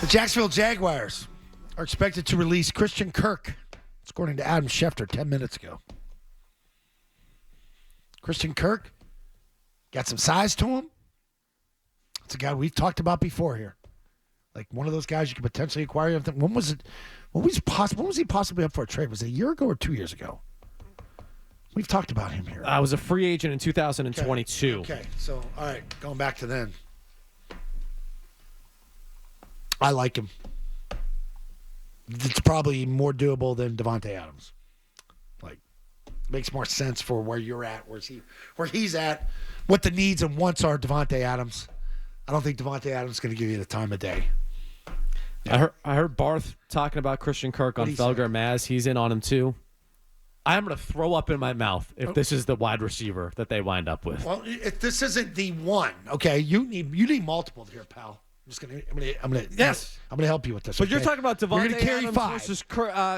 The Jacksonville Jaguars are expected to release Christian Kirk, according to Adam Schefter 10 minutes ago. Christian Kirk got some size to him. It's a guy we've talked about before here. Like one of those guys you could potentially acquire. When was it? When was he possibly up for a trade? Was it a year ago or 2 years ago? We've talked about him here. I was a free agent in 2022. Okay, so, all right, going back to then. I like him. It's probably more doable than Devontae Adams. Like, makes more sense for where you're at, where he's at, what the needs and wants are. Devontae Adams. I don't think Devontae Adams is going to give you the time of day. Yeah. I heard Barth talking about Christian Kirk on Felger Maz. He's in on him too. I'm going to throw up in my mouth if this is the wide receiver that they wind up with. Well, if this isn't the one, okay, you need multiple here, pal. I'm gonna help you with this. But okay? you're talking about Devontae Adams versus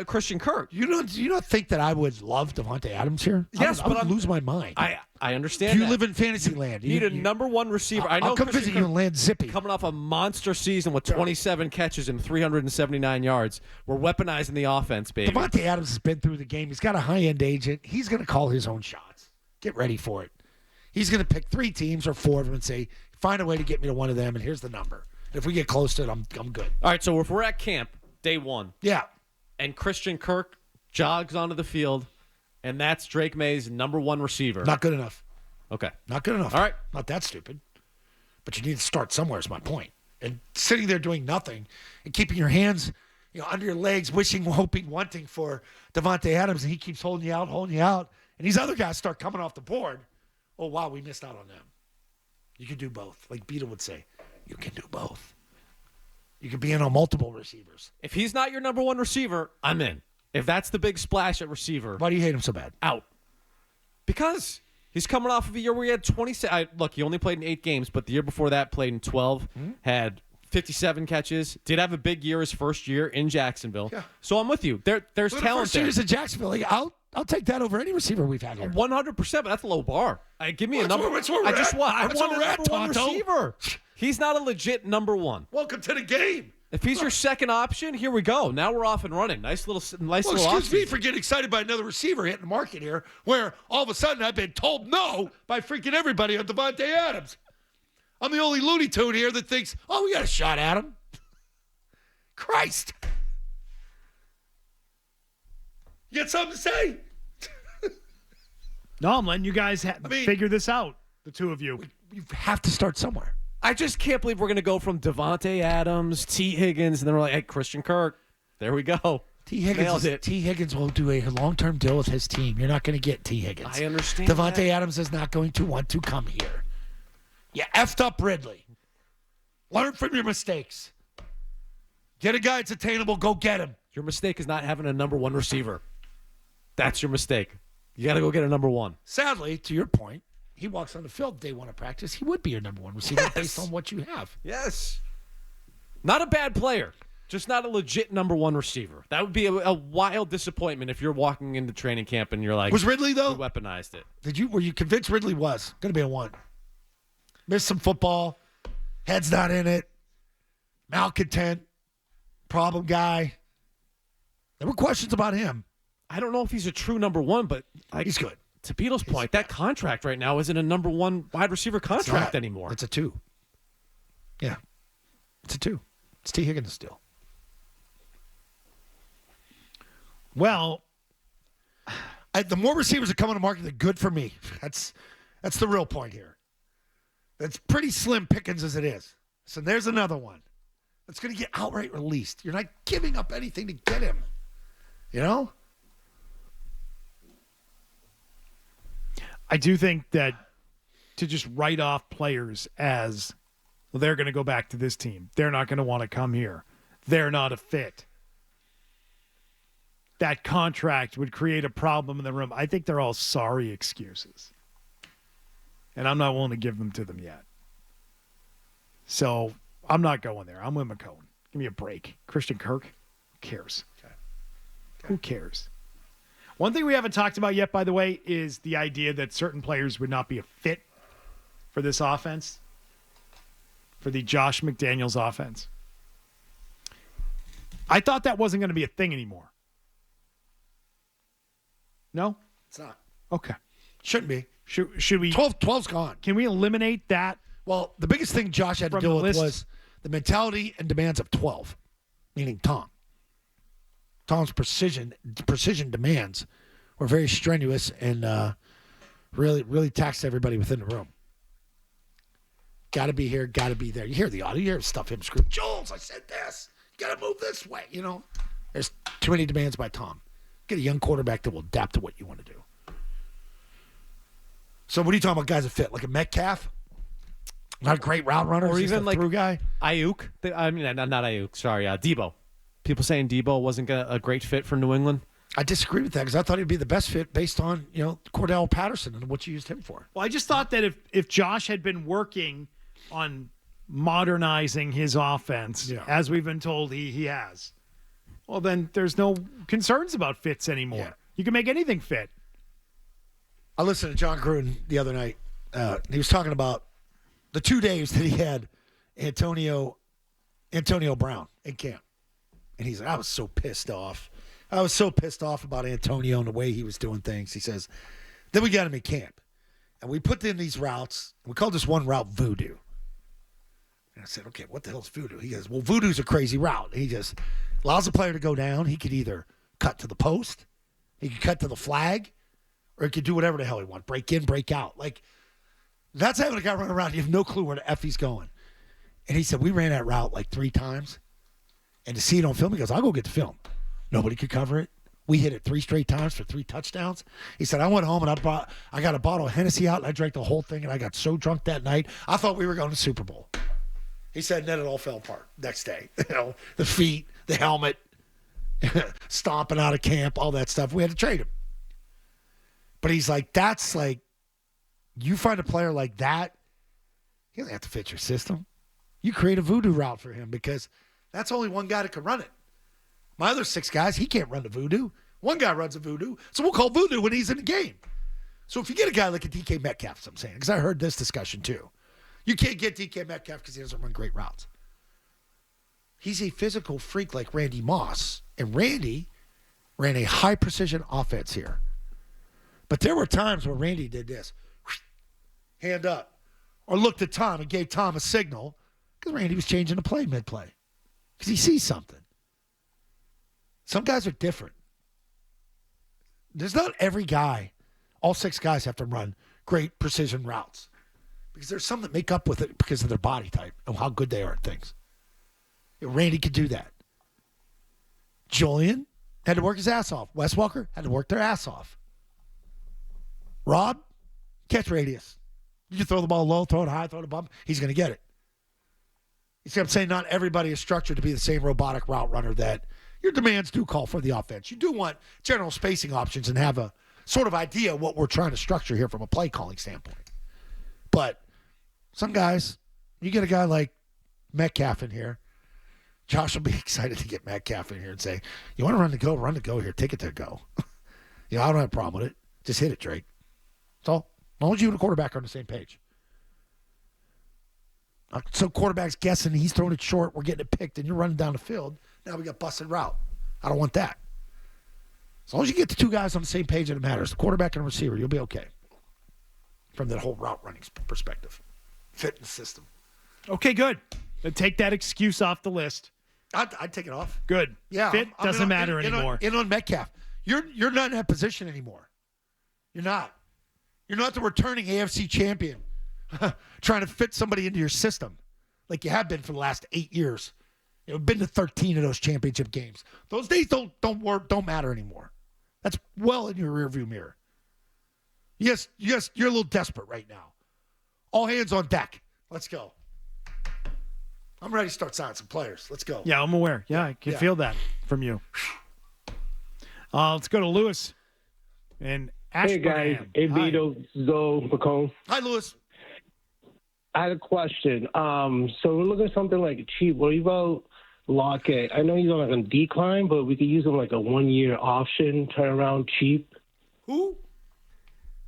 Christian Kirk. You don't think that I would love Devontae Adams here? Yes, I would lose my mind. I understand. You live in fantasy land. You need a number one receiver. I know I'll come visit you in Land Zippy. Coming off a monster season with 27 catches and 379 yards, we're weaponizing the offense, baby. Devontae Adams has been through the game. He's got a high-end agent. He's going to call his own shots. Get ready for it. He's going to pick 3 teams or 4 of them and say, find a way to get me to one of them, and here's the number. If we get close to it, I'm good. All right, so if we're at camp, day 1. Yeah. And Christian Kirk jogs onto the field, and that's Drake May's number 1 receiver. Not good enough. Okay. Not good enough. All right. Not that stupid. But you need to start somewhere is my point. And sitting there doing nothing and keeping your hands under your legs, wishing, hoping, wanting for Devontae Adams, and he keeps holding you out, and these other guys start coming off the board. Oh, wow, we missed out on them. You can do both. Like Beetle would say, you can do both. You can be in on multiple receivers. If he's not your number 1 receiver, I'm in. If that's the big splash at receiver. Why do you hate him so bad? Out. Because he's coming off of a year where he had 27. Look, he only played in 8 games, but the year before that played in 12. Had 57 catches. Did have a big year his first year in Jacksonville. Yeah. So I'm with you. There's talent first years in Jacksonville. Like, I'll take that over any receiver we've had here. 100%, but that's a low bar. Give me a number. That's where we're at. I want a number 1 receiver. He's not a legit number 1. Welcome to the game. If he's your second option, here we go. Now we're off and running. Nice little excuse me for getting excited by another receiver hitting the market here, where all of a sudden I've been told no by freaking everybody on Devontae Adams. I'm the only Looney Tune here that thinks, oh, we got a shot at him. Christ. You got something to say? No, I'm letting you guys figure this out, the two of you. You have to start somewhere. I just can't believe we're going to go from Devontae Adams, T. Higgins, and then we're like, hey, Christian Kirk. There we go. T. Higgins will do a long-term deal with his team. You're not going to get T. Higgins. I understand Devontae Adams is not going to want to come here. You effed up Ridley. Learn from your mistakes. Get a guy that's attainable. Go get him. Your mistake is not having a number 1 receiver. That's your mistake. You got to go get a number 1. Sadly, to your point, he walks on the field day 1 of practice. He would be your number 1 receiver based on what you have. Yes. Not a bad player. Just not a legit number 1 receiver. That would be a wild disappointment if you're walking into training camp and you're like, was Ridley, though? We weaponized it. Were you convinced Ridley was going to be a 1? Missed some football. Head's not in it. Malcontent. Problem guy. There were questions about him. I don't know if he's a true number 1, but he's good. To Beatle's point, that contract right now isn't a number 1 wide receiver contract anymore. It's a 2. Yeah. It's a 2. It's T. Higgins still. Well, the more receivers that come on the market, the good for me. That's the real point here. That's pretty slim pickings as it is. So there's another one that's going to get outright released. You're not giving up anything to get him. You know? I do think that to just write off players as, well, they're going to go back to this team. They're not going to want to come here. They're not a fit. That contract would create a problem in the room. I think they're all sorry excuses. And I'm not willing to give them to them yet. So I'm not going there. I'm with McCone. Give me a break. Christian Kirk, who cares? Okay. Who cares? One thing we haven't talked about yet, by the way, is the idea that certain players would not be a fit for this offense, for the Josh McDaniels offense. I thought that wasn't going to be a thing anymore. No? It's not. Okay. Shouldn't be. Should we? 12's gone. Can we eliminate that? Well, the biggest thing Josh had to From deal the with list? was the mentality and demands of 12, meaning Tom. Tom's precision demands were very strenuous and really taxed everybody within the room. Got to be here, got to be there. You hear the audio, you hear stuff him scream, Jules, I said this. You got to move this way, you know. There's too many demands by Tom. Get a young quarterback that will adapt to what you want to do. So what are you talking about guys that fit? Like a Metcalf? Not a great route runner? Or just even a like through guy? Ayuk. Not Ayuk. Sorry, Debo. People saying Debo wasn't a great fit for New England. I disagree with that because I thought he'd be the best fit based on, Cordell Patterson and what you used him for. Well, I just thought that if Josh had been working on modernizing his offense, as we've been told he has, well, then there's no concerns about fits anymore. Yeah. You can make anything fit. I listened to John Gruden the other night. He was talking about the 2 days that he had Antonio Brown in camp. And he's like, I was so pissed off. I was so pissed off about Antonio and the way he was doing things. He says, then we got him in camp. And we put in these routes. We called this one route Voodoo. And I said, okay, what the hell's Voodoo? He goes, well, Voodoo's a crazy route. He just allows the player to go down. He could either cut to the post, he could cut to the flag, or he could do whatever the hell he wants. Break in, break out. Like, that's having a guy run around. You have no clue where the F he's going. And he said, we ran that route like 3 times. And to see it on film, he goes, I'll go get the film. Nobody could cover it. We hit it 3 straight times for 3 touchdowns. He said, I went home and I got a bottle of Hennessy out and I drank the whole thing and I got so drunk that night, I thought we were going to the Super Bowl. He said, and then it all fell apart next day. The feet, the helmet, stomping out of camp, all that stuff. We had to trade him. But he's like, that's like, you find a player like that, he doesn't have to fit your system. You create a voodoo route for him because that's only one guy that can run it. My other 6 guys, he can't run the voodoo. One guy runs a voodoo, so we'll call voodoo when he's in the game. So if you get a guy like a DK Metcalf, as I'm saying, because I heard this discussion too, you can't get DK Metcalf because he doesn't run great routes. He's a physical freak like Randy Moss, and Randy ran a high-precision offense here. But there were times where Randy did this, hand up, or looked at Tom and gave Tom a signal because Randy was changing the play mid-play because he sees something. Some guys are different. There's not every guy, all 6 guys have to run great precision routes because there's some that make up with it because of their body type and how good they are at things. Randy could do that. Julian had to work his ass off. Wes Walker had to work their ass off. Rob, catch radius. You can throw the ball low, throw it high, throw it bump. He's going to get it. You see what I'm saying? Not everybody is structured to be the same robotic route runner that your demands do call for the offense. You do want general spacing options and have a sort of idea what we're trying to structure here from a play calling standpoint. But some guys, you get a guy like Metcalf in here, Josh will be excited to get Metcalf in here and say, you want to run the go here. Take it to go. I don't have a problem with it. Just hit it, Drake. That's all. As long as you and the quarterback are on the same page. So quarterback's guessing he's throwing it short, we're getting it picked, and you're running down the field. Now we got busted route. I don't want that. As long as you get the 2 guys on the same page, and it matters. The quarterback and the receiver, you'll be okay. From that whole route running perspective. Fit in the system. Okay, good. Then take that excuse off the list. I'd take it off. Good. Yeah. Fit doesn't matter anymore. In on Metcalf. You're not in that position anymore. You're not. You're not the returning AFC champion trying to fit somebody into your system like you have been for the last 8 years. You've been to 13 of those championship games. Those days don't matter anymore. That's well in your rearview mirror. Yes, you're a little desperate right now. All hands on deck. Let's go. I'm ready to start signing some players. Let's go. Yeah, I'm aware. Yeah, I can feel that from you. Let's go to Lewis and Ashburnham. Hey, guys. Hey, Vito, Zoe, McComb. Hi, Lewis. I had a question. So we're looking at something like cheap. What about Lockett? I know he's on like a decline, but we could use him like a 1-year option, turn around cheap. Who?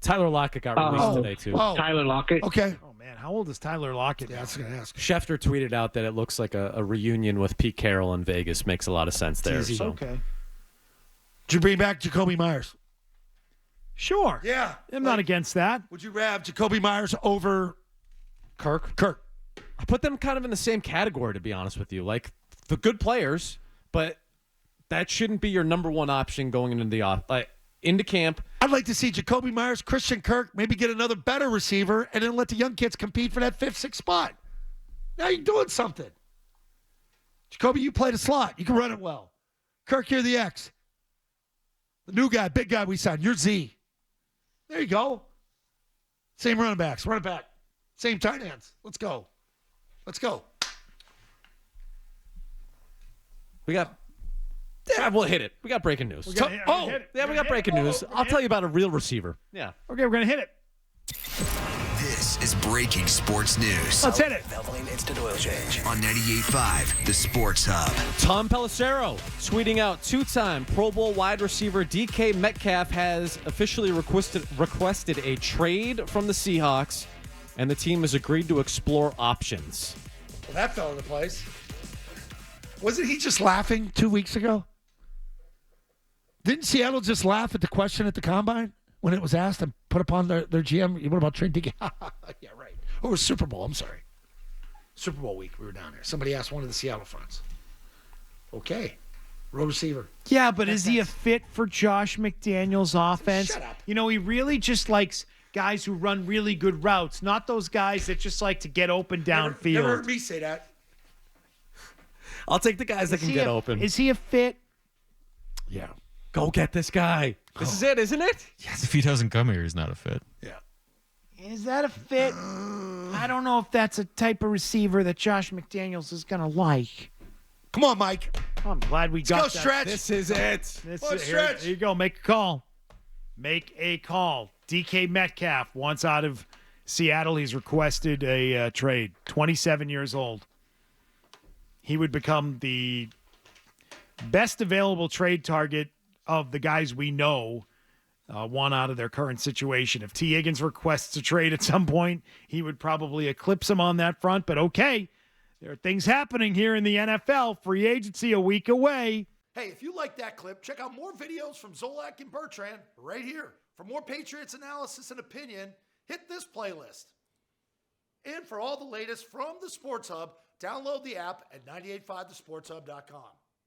Tyler Lockett got released today, too. Oh, Tyler Lockett. okay. Oh, man, how old is Tyler Lockett? Yeah, now? I was going to ask. Schefter tweeted out that it looks like a reunion with Pete Carroll in Vegas. Makes a lot of sense there. easy. So. Okay. Did you bring back Jacoby Myers? Sure. Yeah. I'm not against that. Would you have Jacoby Myers over Kirk? Kirk? I put them kind of in the same category, to be honest with you. Like, the good players, but that shouldn't be your number one option going into camp. I'd like to see Jacoby Myers, Christian Kirk, maybe get another better receiver, and then let the young kids compete for that 5th, 6th spot. Now you're doing something. Jacoby, you play the slot. You can run it well. Kirk, you're the X. The new guy, big guy we signed. You're Z. There you go. Same running backs. Run it back. Same tight ends. Let's go. Let's go. We'll hit it. We got breaking news. We're gonna hit it. We We're got gonna breaking hit it. news. We're gonna I'll hit tell it. you about a real receiver. Yeah. Okay, we're going to hit it. This is breaking sports news Let's hit it. Valvoline Instant Oil Change. on 98.5 The Sports Hub. Tom Pelissero tweeting out two-time Pro Bowl wide receiver DK Metcalf has officially requested a trade from the Seahawks, and the team has agreed to explore options. Well, that fell into place. Wasn't he just laughing 2 weeks ago? Didn't Seattle just laugh at the question at the Combine when it was asked and put upon their GM? What about trade DK? Yeah, right. Oh, it was Super Bowl. I'm sorry. Super Bowl week. We were down there. Somebody asked one of the Seattle fronts. Okay. Road receiver. Yeah, but is he a fit for Josh McDaniels' offense? Shut up. You know, he really just likes guys who run really good routes, not those guys that just like to get open downfield. Never heard me say that. I'll take the guys that can get open. Is he a fit? Yeah. Go get this guy. This is it, isn't it? If he doesn't come here, he's not a fit. Yeah. Is that a fit? I don't know if that's a type of receiver that Josh McDaniels is going to like. Come on, Mike. I'm glad we got Go that. stretch. This is it. This Come on, is- stretch. There you go. Make a call. Make a call. DK Metcalf, once out of Seattle, he's requested a trade. 27 years old. He would become the best available trade target of the guys we know, one out of their current situation. If T. Higgins requests a trade at some point, he would probably eclipse him on that front. But okay, there are things happening here in the NFL. Free agency a week away. Hey, if you like that clip, check out more videos from Zolak and Bertrand right here. For more Patriots analysis and opinion, hit this playlist. And for all the latest from the Sports Hub, download the app at 985thesportshub.com.